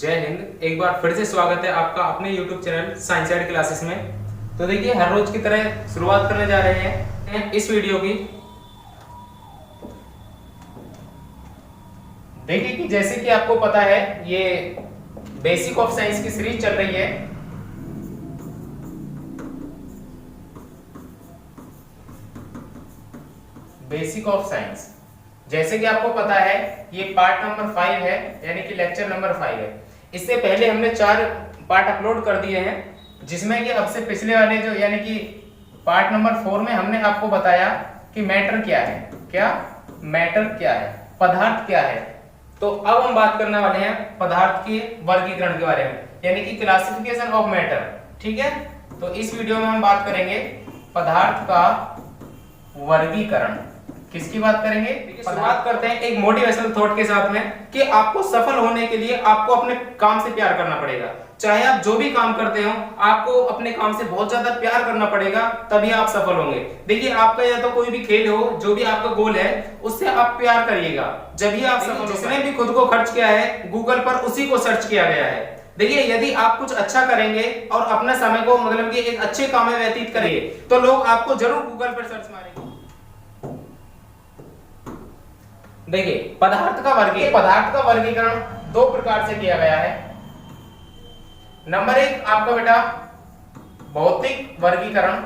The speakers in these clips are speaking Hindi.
जय हिंद। एक बार फिर से स्वागत है आपका अपने YouTube channel science ed classes में। तो देखिए, हर रोज की तरह शुरुआत करने जा रहे हैं इस वीडियो की। देखिए कि जैसे कि आपको पता है, ये बेसिक ऑफ साइंस की सीरीज चल रही है। बेसिक ऑफ साइंस, जैसे कि आपको पता है, ये पार्ट नंबर 5 है, यानी कि लेक्चर नंबर 5 है। इससे पहले हमने 4 पार्ट अपलोड कर दिए हैं, जिसमें कि अब से पिछले वाले जो यानी कि पार्ट नंबर 4 में हमने आपको बताया कि मैटर क्या है, मैटर क्या है, पदार्थ क्या है। तो अब हम बात करने वाले हैं पदार्थ के वर्गीकरण के बारे में, यानी कि क्लासिफिकेशन ऑफ मैटर। ठीक है, तो इस वीडियो में हम बात करेंगे पदार्थ का वर्गीकरण। किसकी बात करेंगे? शुरुआत करते हैं एक मोटिवेशनल थॉट के साथ में कि आपको सफल होने के लिए आपको अपने काम से प्यार करना पड़ेगा। चाहे आप जो भी काम करते हो, आपको अपने काम से बहुत ज्यादा प्यार करना पड़ेगा, तभी आप सफल होंगे। देखिए, आपका या तो कोई भी खेल हो, जो भी आपका गोल है, उससे आप प्यार करिएगा, जब ही आप सफल। जिसने भी खुद को खर्च किया है गूगल पर, उसी को सर्च किया गया है। देखिए, यदि आप कुछ अच्छा करेंगे और अपने समय को मतलब कि एक अच्छे काम में व्यतीत करेंगे, तो लोग आपको जरूर गूगल पर सर्च मारेंगे। देखिए, पदार्थ का वर्गीकरण दो प्रकार से किया गया है। नंबर 1 आपका बेटा भौतिक वर्गीकरण,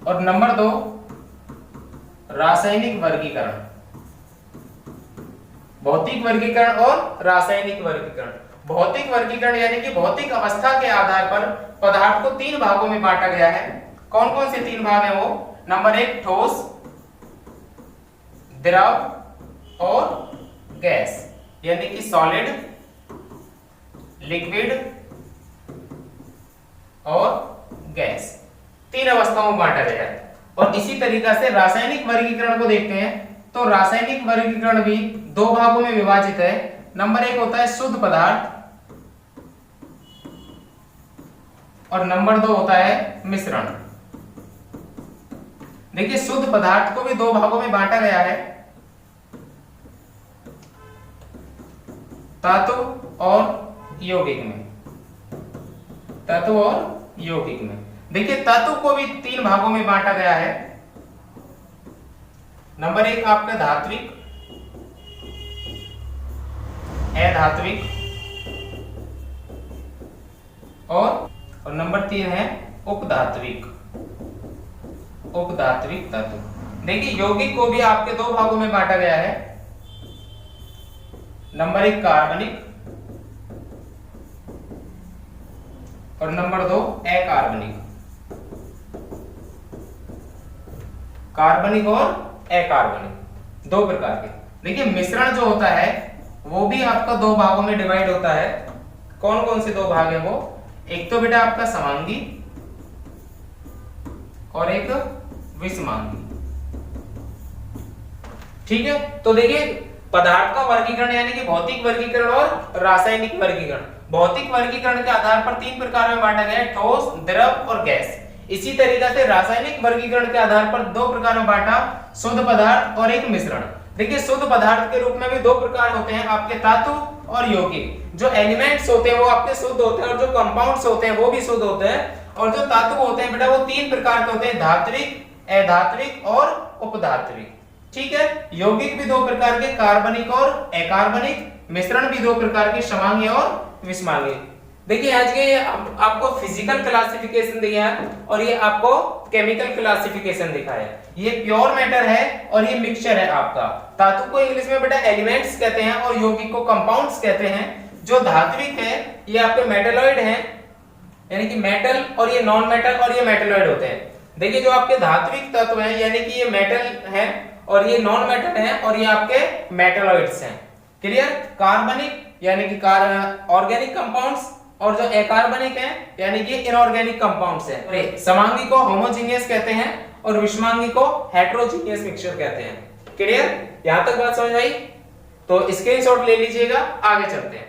और नंबर 2 रासायनिक वर्गीकरण। भौतिक वर्गीकरण और रासायनिक वर्गीकरण। भौतिक वर्गीकरण यानी कि भौतिक अवस्था के आधार पर पदार्थ को 3 भागों में बांटा गया है। कौन कौन से 3 भाग हैं वो? नंबर 1 ठोस, द्रव और गैस, यानी कि सॉलिड, लिक्विड और गैस। 3 अवस्थाओं में बांटा गया है। और इसी तरीका से रासायनिक वर्गीकरण को देखते हैं, तो रासायनिक वर्गीकरण भी 2 भागों में विभाजित है। नंबर 1 होता है शुद्ध पदार्थ, और नंबर 2 होता है मिश्रण। देखिए, शुद्ध पदार्थ को भी 2 भागों में बांटा गया है, धातु और यौगिक में। धातु और यौगिक में देखिए, धातु को भी 3 भागों में बांटा गया है। नंबर 1 आपका धात्विक, अधात्विक, और नंबर 3 है उपधात्विक धातु। देखिए, यौगिक को भी आपके 2 भागों में बांटा गया है। नंबर 1 कार्बनिक, और नंबर 2 अकार्बनिक। कार्बनिक और अकार्बनिक 2 प्रकार के। देखिए, मिश्रण जो होता है वो भी आपका 2 भागों में डिवाइड होता है। कौन कौन से 2 भाग हैं वो? एक तो बेटा आपका समांगी और एक विषमांगी। ठीक है, तो देखिए, पदार्थ का वर्गीकरण यानी कि भौतिक वर्गीकरण और रासायनिक वर्गीकरण। भौतिक वर्गीकरण के आधार पर 3 प्रकार में बांटा गया है, ठोस, द्रव और गैस। इसी तरीके से रासायनिक वर्गीकरण के आधार पर 2 प्रकार में बांटा, शुद्ध पदार्थ और एक मिश्रण। देखिए, शुद्ध पदार्थ के रूप में भी 2 प्रकार होते हैं आपके, धातु और यौगिक। जो एलिमेंट्स होते हैं वो आपके शुद्ध होते हैं, और जो कंपाउंड्स होते हैं वो भी शुद्ध होते हैं। और जो धातु होते हैं बेटा, वो 3 प्रकार के होते हैं, धात्विक, अधात्विक और उपधात्विक। ठीक है, यौगिक भी 2 प्रकार के, कार्बनिक और अकार्बनिक। मिश्रण भी 2 प्रकार के, समांगी और विषमांगी। देखिए, आज के आपको फिजिकल क्लासिफिकेशन दिया है और ये आपको केमिकल क्लासिफिकेशन दिखाया है। ये प्योर मैटर है और ये मिक्सचर है आपका। धातु को इंग्लिश में बेटा एलिमेंट्स कहते हैं और यौगिक को कंपाउंड्स कहते हैं। जो धात्विक है ये आपके मेटलॉइड हैं, यानी कि मेटल, और ये नॉन मेटल और ये मेटलॉइड होते हैं। देखिए, जो आपके धात्विक तत्व हैं यानी कि ये मेटल हैं, और ये नॉन मेटल हैं, और ये आपके मेटलॉइड्स हैं। क्लियर? कार्बनिक यानी कि ऑर्गेनिक कंपाउंड्स, और जो अकार्बनिक हैं यानी कि इनऑर्गेनिक कंपाउंड्स हैं। समांगी को होमोजेनियस कहते हैं और विषमांगी को हेटेरोजेनियस मिक्सचर कहते हैं। क्लियर? यहां तक बात समझ आई? तो स्क्रीनशॉट ले लीजिएगा, आगे चलते हैं।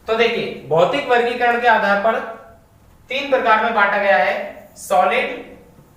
तो देखिए भौतिक वर्गीकरण के आधार पर 3 प्रकार में बांटा गया है, सॉलिड,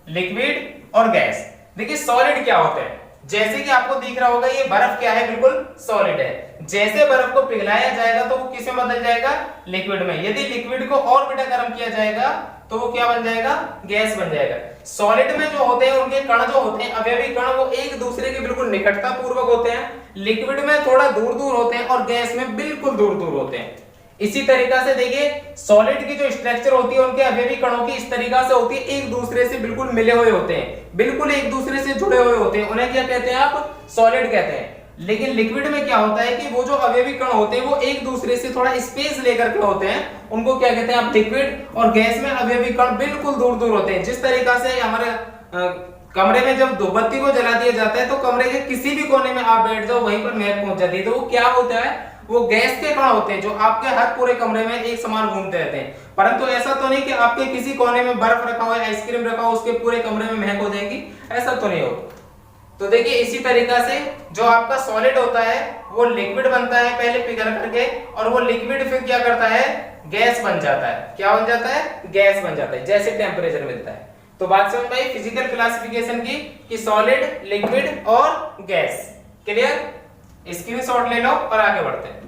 लिक्विड और गैस। देखिए सॉलिड क्या होता है, जैसे कि आपको दिख रहा होगा ये बर्फ क्या है, बिल्कुल सॉलिड है। जैसे बर्फ को पिघलाया जाएगा तो वो किसमें बदल जाएगा, लिक्विड में। यदि लिक्विड को और बेटा गर्म किया जाएगा तो वो क्या बन जाएगा, गैस बन जाएगा। सॉलिड में जो होते हैं उनके कण जो होते हैं, अवयवी कण, वो एक दूसरे के बिल्कुल निकटता पूर्वक होते हैं। लिक्विड में थोड़ा दूर दूर होते हैं और गैस में बिल्कुल दूर दूर होते हैं। इसी तरीका से देखिए सॉलिड की जो स्ट्रक्चर होती है उनके अवयवी कणों की इस तरीका से होती है, एक दूसरे से बिल्कुल मिले हुए होते हैं, बिल्कुल एक दूसरे से जुड़े हुए होते हैं, उन्हें क्या कहते हैं आप, सॉलिड कहते हैं। लेकिन लिक्विड में क्या होता है कि वो जो अवयवी कण होते हैं वो एक दूसरे से थोड़ा स्पेस लेकर के होते हैं, उनको क्या कहते हैं आप, लिक्विड। और गैस में अवयवी कण बिल्कुल दूर दूर होते हैं। जिस तरीका से हमारे कमरे में जब धूपबत्ती को जला दिया जाता है तो कमरे के किसी भी कोने में आप बैठ जाओ वहीं पर महक पहुंच जाती है, तो वो क्या होता है, वो गैस के कण होते हैं जो आपके हर पूरे कमरे में एक समान घूमते रहते हैं। परंतु ऐसा तो नहीं कि आपके किसी कोने में बर्फ रखा हुआ है, आइसक्रीम रखा हुआ, उसके पूरे कमरे में महक हो जाएगी, ऐसा तो नहीं होगा। तो देखिए इसी तरीका से जो आपका सॉलिड होता है वो लिक्विड बनता है पहले पिघल करके, और वो लिक्विड फिर क्या करता है, गैस बन जाता है। क्या बन जाता है, गैस बन जाता है, जैसे टेम्परेचर मिलता है। तो बात समझ में आई फिजिकल क्लासिफिकेशन की कि सॉलिड, लिक्विड और गैस। क्लियर, स्क्रीनशॉट ले लो और आगे बढ़ते हैं।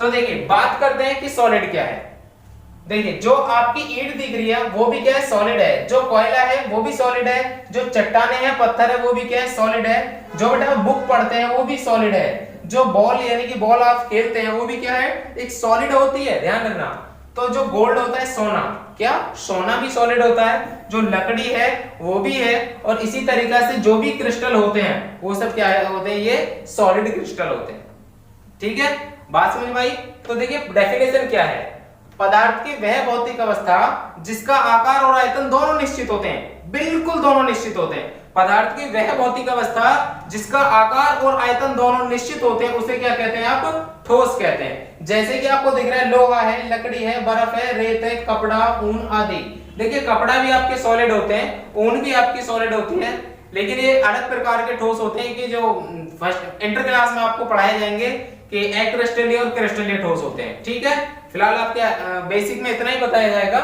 तो देखिए बात करते हैं कि सॉलिड क्या है। देखिए जो आपकी ईंट दिख रही है वो भी क्या है, सॉलिड है। जो कोयला है वो भी सॉलिड है। जो चट्टाने हैं, पत्थर है, वो भी क्या है, सॉलिड है। जो बेटा बुक पढ़ते हैं वो भी सॉलिड है। जो बॉल यानी कि बॉल आप खेलते हैं वो भी क्या है, एक सॉलिड होती है, ध्यान रखना। तो जो गोल्ड होता है, सोना, क्या सोना भी सॉलिड होता है। जो लकड़ी है वो भी है। और इसी तरीका से जो भी क्रिस्टल होते हैं वो सब क्या होते हैं, ये सॉलिड क्रिस्टल होते हैं। ठीक है, बात समझ में आई। तो देखिए डेफिनेशन क्या है, पदार्थ की वह भौतिक अवस्था जिसका आकार और आयतन दोनों निश्चित होते हैं, बिल्कुल दोनों निश्चित होते हैं। पदार्थ की वह भौतिक अवस्था जिसका आकार और आयतन दोनों निश्चित होते हैं उसे क्या कहते हैं आप, ठोस कहते हैं। जैसे कि आपको दिख रहा है लोहा है, लकड़ी है, बर्फ है, रेत है, कपड़ा, ऊन आदि। देखिए कपड़ा भी आपके सॉलिड होते हैं, ऊन भी आपकी सॉलिड होती है, लेकिन ये अलग प्रकार के ठोस होते हैं कि जो फर्स्ट इंटर क्लास में आपको पढ़ाए जाएंगे कि अक्रिस्टलीय और क्रिस्टलीय ठोस होते हैं। ठीक है, फिलहाल आपके बेसिक में इतना ही बताया जाएगा।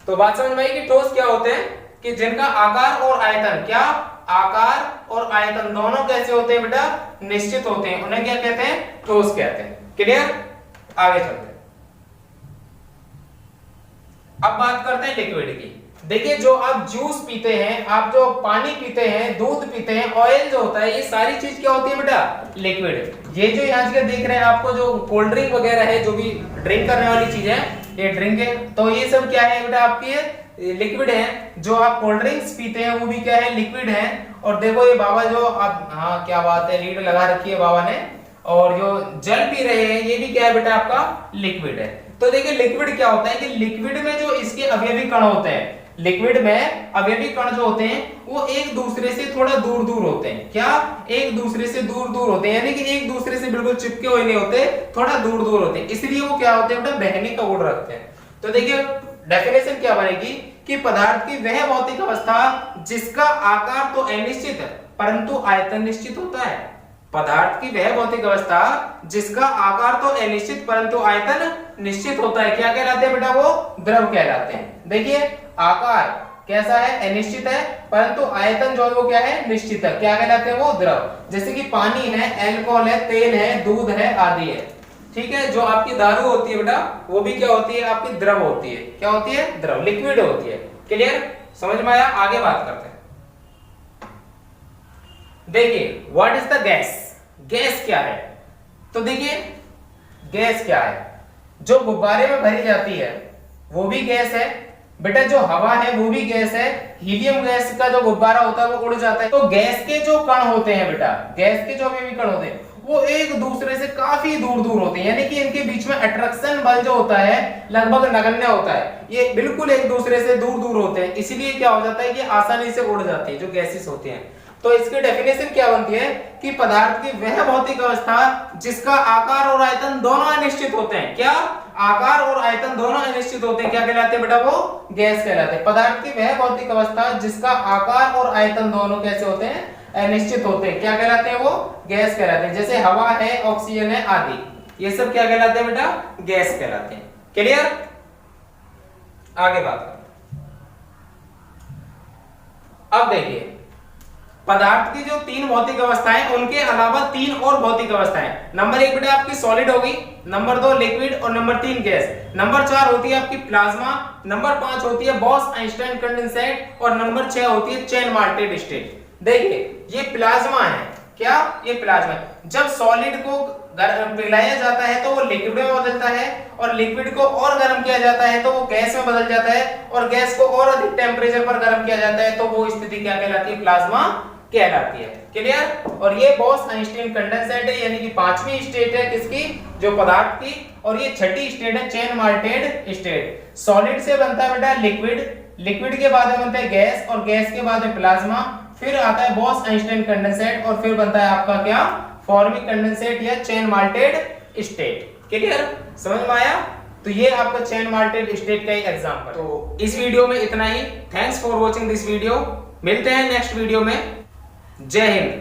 तो बात समझ में आई कि ठोस क्या होते हैं, कि जिनका आकार और आयतन, क्या आकार और आयतन दोनों कैसे होते हैं बेटा, निश्चित होते हैं, उन्हें क्या कहते हैं, ठोस कहते हैं। क्लियर, आगे चलते हैं। अब बात करते हैं लिक्विड की। देखिए जो आप जूस पीते हैं, आप जो पानी पीते हैं, दूध पीते हैं, ऑयल जो होता है, ये सारी चीज क्या होती है बेटा, लिक्विड। ये जो यहाँ के देख रहे हैं आपको, जो कोल्ड ड्रिंक वगैरह है, जो भी ड्रिंक करने वाली चीज है, ये ड्रिंक है, तो ये सब क्या है बेटा, आपकी लिक्विड है। जो आप कोल्ड ड्रिंक्स पीते हैं वो भी क्या है, लिक्विड है। और देखो ये बाबा जो आप, हाँ क्या बात है, लीड लगा रखी है बाबा ने, और जो जल पी रहे हैं ये भी क्या है बेटा, आपका लिक्विड है। तो देखिए लिक्विड क्या होता है कि लिक्विड में जो इसके अवयवी कण होते हैं, लिक्विड में अवयवी कण जो होते हैं वो एक दूसरे से थोड़ा दूर दूर होते हैं। क्या, एक दूसरे से दूर दूर होते हैं, यानी कि एक दूसरे से बिल्कुल चिपके हुए नहीं होते, थोड़ा दूर दूर होते हैं, इसलिए वो क्या होते हैं बेटा, बहने का गुण रखते हैं। तो देखिए डेफिनेशन क्या बनेगी कि पदार्थ की वह भौतिक अवस्था जिसका आकार तो अनिश्चित है परंतु आयतन निश्चित होता है। पदार्थ की वह भौतिक अवस्था जिसका आकार तो अनिश्चित परंतु आयतन निश्चित होता है, क्या कहलाते हैं बेटा, वो द्रव कहलाते हैं। देखिए आकार कैसा है, अनिश्चित है, परंतु आयतन जो है वो क्या है, निश्चित है, क्या कहलाते हैं, वो द्रव। जैसे कि पानी है, अल्कोहल है, तेल है, दूध है आदि है। ठीक है, जो आपकी दारू होती है बेटा वो भी क्या होती है, आपकी द्रव होती है। क्या होती है, द्रव, लिक्विड होती है। क्लियर, समझ में आया, आगे बात करते हैं। देखिए what is the gas, gas क्या है। तो देखिए गैस क्या है, जो गुब्बारे में भरी जाती है वो भी गैस है बेटा, जो हवा है वो भी गैस है, हीलियम गैस का जो गुब्बारा होता है वो उड़ जाता है। तो गैस के जो कण होते हैं बेटा, गैस के जो अवयवी कण होते हैं वो एक दूसरे से काफी दूर दूर होते हैं, यानी कि इनके बीच में अट्रैक्शन बल जो होता है लगभग नगण्य होता है, ये बिल्कुल एक दूसरे से दूर दूर होते हैं, इसीलिए क्या हो जाता है कि आसानी से उड़ जाती है जो गैसेस होती हैं। तो इसकी डेफिनेशन क्या बनती है कि पदार्थ की वह भौतिक अवस्था जिसका आकार और आयतन दोनों अनिश्चित होते हैं, क्या, आकार और आयतन दोनों अनिश्चित होते हैं, क्या कहलाते हैं बेटा, वो गैस कहलाते हैं। पदार्थ की वह भौतिक अवस्था जिसका आकार और आयतन दोनों कैसे होते हैं, अनिश्चित होते हैं, क्या कहलाते हैं वो? गैस कहलाते हैं। जैसे हवा है, ऑक्सीजन है आदि, ये सब क्या कहलाते हैं बेटा? गैस कहलाते हैं। क्लियर? आगे बात करें। अब देखिए पदार्थ की जो तीन भौतिक अवस्थाएं, उनके अलावा तीन और भौतिक अवस्थाएं। नंबर 1 बेटा आपकी सॉलिड होगी, नंबर 2 लिक्विड और नंबर 3 गैस। नंबर 4 होती है आपकी प्लाज्मा, नंबर 5 होती है बॉस-आइंस्टाइन कंडेंसेट और नंबर 6 होती है चेन मार्टेड स्टेट। देखिए ये प्लाज्मा है, क्या? ये प्लाज्मा है। जब सॉलिड को पिघलाया जाता है तो वो लिक्विड में बदलता है, और लिक्विड को और गर्म किया जाता है तो वो गैस में बदल जाता है, और गैस को और अधिक टेम्परेचर पर गर्म किया जाता है तो वो स्थिति क्या कहलाती है? प्लाज्मा कहलाती है। क्लियर? और ये बॉस-आइंस्टाइन कंडेंसेट है, यानी कि 5वीं स्टेट है किसकी? जो पदार्थ की, और ये 6ठी स्टेट है चेन मार्टेड स्टेट। सॉलिड से बनता है बेटा लिक्विड, लिक्विड के बाद में बनता है गैस, और गैस के बाद में प्लाज्मा, फिर आता है बॉस-आइंस्टाइन कंडेंसेट, और फिर बनता है आपका क्या? फॉर्मिक कंडेंसेट या चेन मार्टेड स्टेट। क्लियर? समझ में आया? तो ये आपका चेन मार्टेड स्टेट का ही एग्जांपल। तो इस वीडियो में इतना ही। Thanks for watching this video. मिलते हैं नेक्स्ट वीडियो में। जय हिंद।